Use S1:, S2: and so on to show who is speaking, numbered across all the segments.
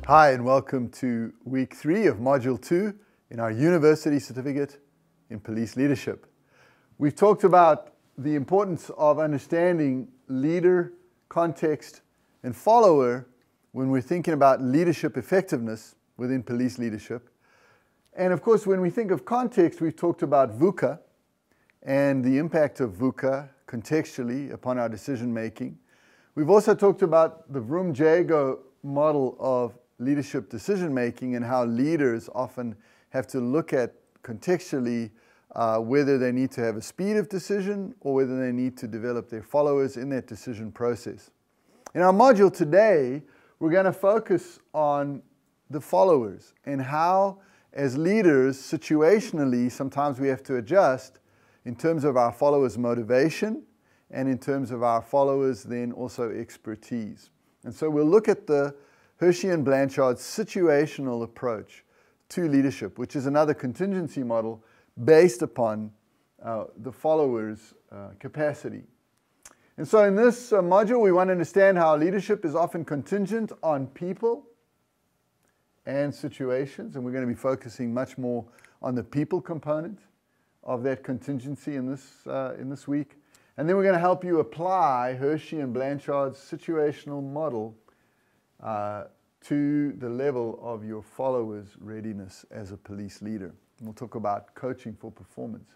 S1: Hi, and welcome to week 3 of module 2 in our University Certificate in Police Leadership. We've talked about the importance of understanding leader, context, and follower when we're thinking about leadership effectiveness within police leadership. And of course, when we think of context, we've talked about VUCA and the impact of VUCA contextually upon our decision making. We've also talked about the Vroom-Jago model of leadership decision making and how leaders often have to look at contextually whether they need to have a speed of decision or whether they need to develop their followers in that decision process. In our module today, we're going to focus on the followers and how, as leaders, situationally, sometimes we have to adjust in terms of our followers' motivation and in terms of our followers' then also expertise. And so we'll look at the Hershey and Blanchard's situational approach to leadership, which is another contingency model based upon the followers' capacity. And so in this module, we want to understand how leadership is often contingent on people and situations, and we're going to be focusing much more on the people component of that contingency in this week. And then we're going to help you apply Hershey and Blanchard's situational model to the level of your followers' readiness as a police leader. And we'll talk about coaching for performance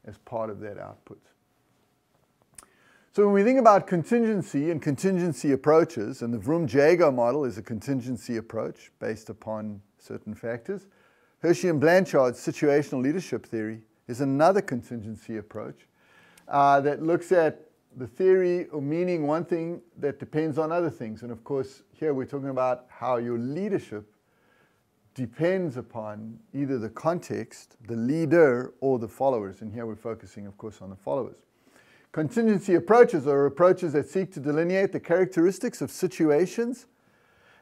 S1: as part of that output. So when we think about contingency and contingency approaches, and the Vroom-Jago model is a contingency approach based upon certain factors, Hershey and Blanchard's situational leadership theory is another contingency approach that looks at the theory or meaning one thing that depends on other things. And of course, here we're talking about how your leadership depends upon either the context, the leader, or the followers. And here we're focusing, of course, on the followers. Contingency approaches are approaches that seek to delineate the characteristics of situations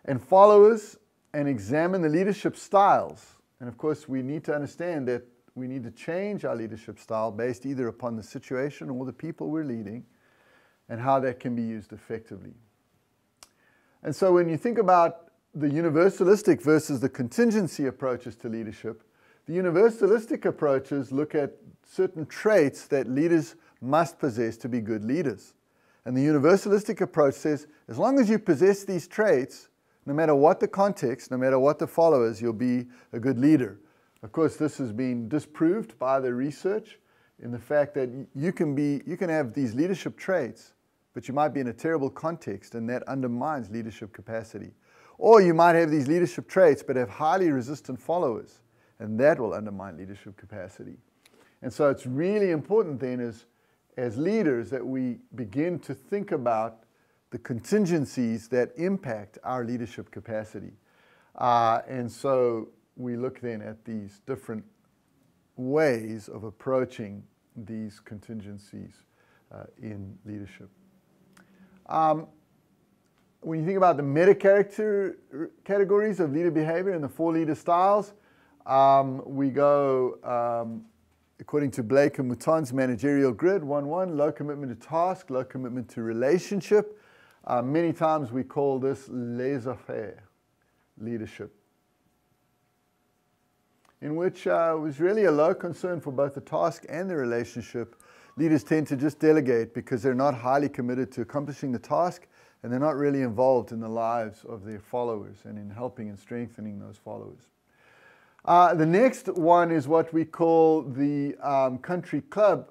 S1: and followers and examine the leadership styles. And of course, we need to understand that we need to change our leadership style based either upon the situation or the people we're leading, and how that can be used effectively. And so when you think about the universalistic versus the contingency approaches to leadership, the universalistic approaches look at certain traits that leaders must possess to be good leaders. And the universalistic approach says, as long as you possess these traits, no matter what the context, no matter what the followers, you'll be a good leader. Of course, this has been disproved by the research in the fact that you can have these leadership traits, but you might be in a terrible context, and that undermines leadership capacity. Or you might have these leadership traits, but have highly resistant followers, and that will undermine leadership capacity. And so it's really important then as leaders that we begin to think about the contingencies that impact our leadership capacity. And so we look then at these different ways of approaching these contingencies in leadership. When you think about the categories of leader behavior and the 4 leader styles, we go according to Blake and Mouton's managerial grid, 1-1, low commitment to task, low commitment to relationship. Many times we call this laissez-faire leadership, in which was really a low concern for both the task and the relationship. Leaders tend to just delegate because they're not highly committed to accomplishing the task, and they're not really involved in the lives of their followers and in helping and strengthening those followers. The next one is what we call the country club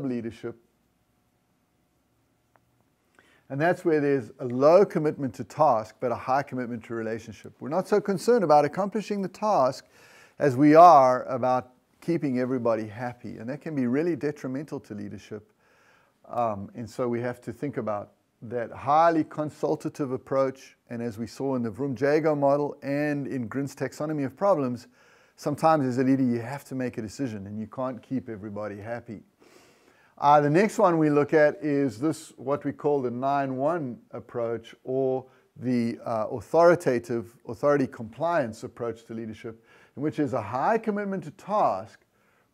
S1: leadership. And that's where there's a low commitment to task, but a high commitment to relationship. We're not so concerned about accomplishing the task as we are about keeping everybody happy. And that can be really detrimental to leadership. And so we have to think about that highly consultative approach. And as we saw in the Vroom-Jago model and in Grint's taxonomy of problems, sometimes as a leader you have to make a decision and you can't keep everybody happy. The next one we look at is this, what we call the 9-1 approach, or the authority compliance approach to leadership, in which is a high commitment to task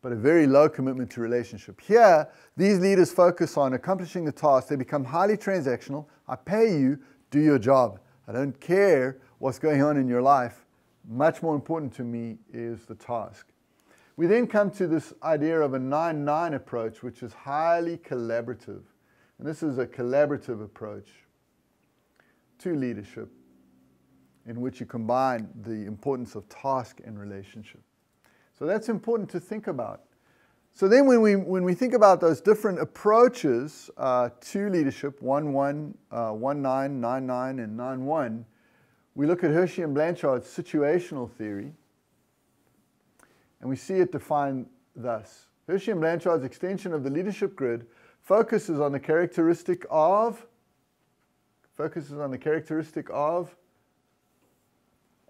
S1: but a very low commitment to relationship. Here, these leaders focus on accomplishing the task. They become highly transactional. I pay you, do your job. I don't care what's going on in your life. Much more important to me is the task. We then come to this idea of a 9-9 approach, which is highly collaborative. And this is a collaborative approach to leadership in which you combine the importance of task and relationship. So that's important to think about. So then when we think about those different approaches to leadership, 1-1, 1-9, 9-9, and 9-1, we look at Hershey and Blanchard's situational theory, and we see it defined thus. Hershey and Blanchard's extension of the leadership grid focuses on the characteristic of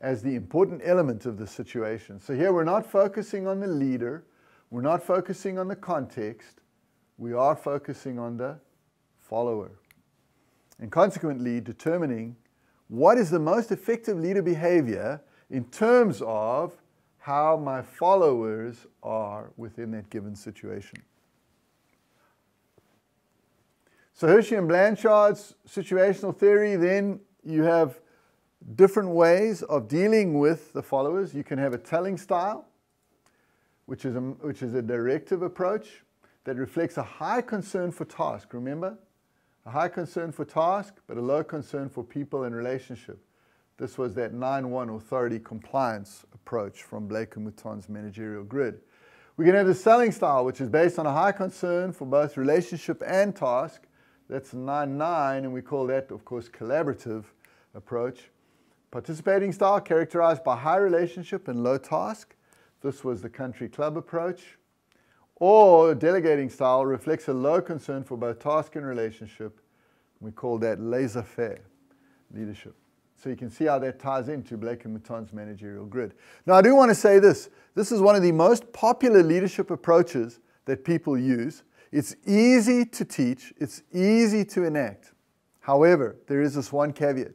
S1: as the important element of the situation. So here we're not focusing on the leader, we're not focusing on the context, we are focusing on the follower. And consequently determining what is the most effective leader behavior in terms of how my followers are within that given situation. So Hershey and Blanchard's situational theory, then you have different ways of dealing with the followers. You can have a telling style, which is a directive approach that reflects a high concern for task. Remember? A high concern for task, but a low concern for people and relationship. This was that 9-1 authority compliance approach from Blake and Mouton's managerial grid. We can have the selling style, which is based on a high concern for both relationship and task. That's 9-9, and we call that, of course, collaborative approach. Participating style, characterized by high relationship and low task. This was the country club approach. Or delegating style reflects a low concern for both task and relationship. We call that laissez-faire leadership. So you can see how that ties into Blake and Mouton's managerial grid. Now I do want to say this. This is one of the most popular leadership approaches that people use. It's easy to teach. It's easy to enact. However, there is this one caveat.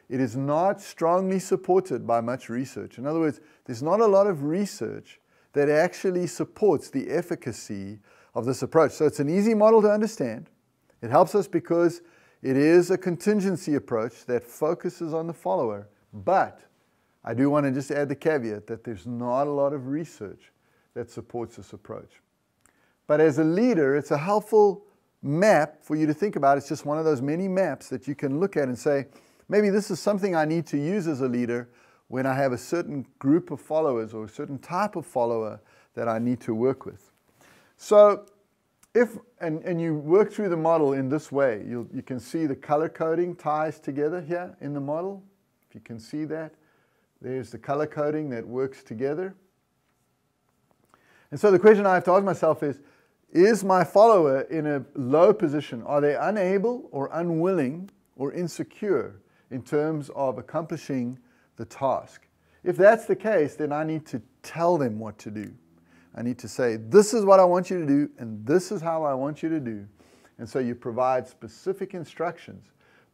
S1: It is not strongly supported by much research. In other words, there's not a lot of research that actually supports the efficacy of this approach. So it's an easy model to understand. It helps us because it is a contingency approach that focuses on the follower. But I do want to just add the caveat that there's not a lot of research that supports this approach. But as a leader, it's a helpful map for you to think about. It's just one of those many maps that you can look at and say, maybe this is something I need to use as a leader when I have a certain group of followers or a certain type of follower that I need to work with. So if, and you work through the model in this way, you can see the color coding ties together here in the model. If you can see that, there's the color coding that works together. And so the question I have to ask myself is my follower in a low position? Are they unable or unwilling or insecure in terms of accomplishing the task? If that's the case, then I need to tell them what to do. I need to say, this is what I want you to do, and this is how I want you to do. And so you provide specific instructions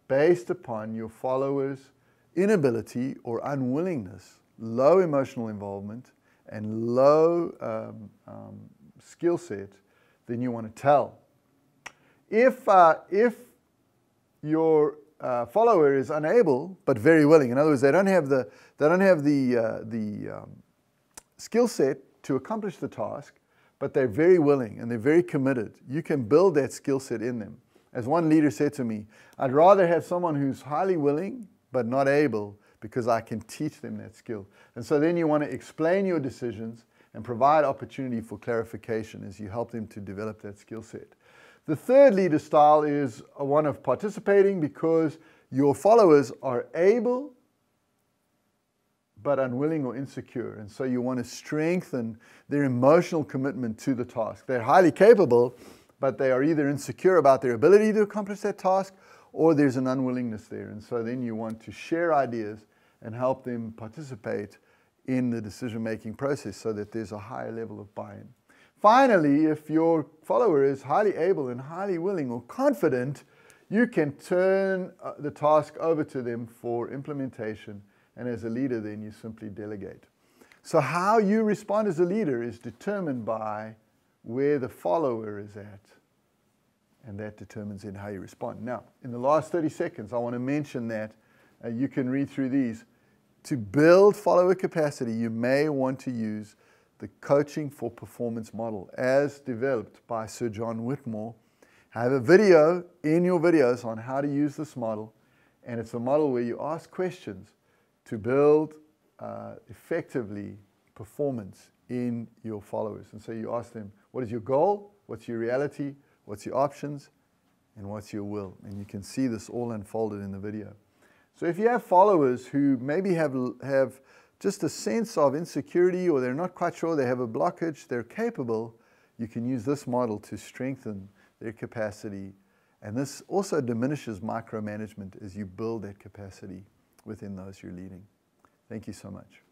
S1: based upon your followers' inability or unwillingness, low emotional involvement, and low skill set, then you want to tell. If your follower is unable but very willing, in other words, they don't have the skill set to accomplish the task, but they're very willing and they're very committed, you can build that skill set in them. As one leader said to me, I'd rather have someone who's highly willing but not able, because I can teach them that skill. And so then you want to explain your decisions and provide opportunity for clarification as you help them to develop that skill set. The third leader style is one of participating, because your followers are able but unwilling or insecure. And so you want to strengthen their emotional commitment to the task. They're highly capable, but they are either insecure about their ability to accomplish that task, or there's an unwillingness there. And so then you want to share ideas and help them participate in the decision-making process so that there's a higher level of buy-in. Finally, if your follower is highly able and highly willing or confident, you can turn the task over to them for implementation, and as a leader then you simply delegate. So how you respond as a leader is determined by where the follower is at. And that determines then how you respond. Now, in the last 30 seconds, I want to mention that you can read through these. To build follower capacity, you may want to use the Coaching for Performance model as developed by Sir John Whitmore. I have a video in your videos on how to use this model, and it's a model where you ask questions to build effectively performance in your followers. And so you ask them, what is your goal? What's your reality? What's your options? And what's your will? And you can see this all unfolded in the video. So if you have followers who maybe have just a sense of insecurity, or they're not quite sure, they have a blockage, they're capable, you can use this model to strengthen their capacity. And this also diminishes micromanagement as you build that capacity within those you're leading. Thank you so much.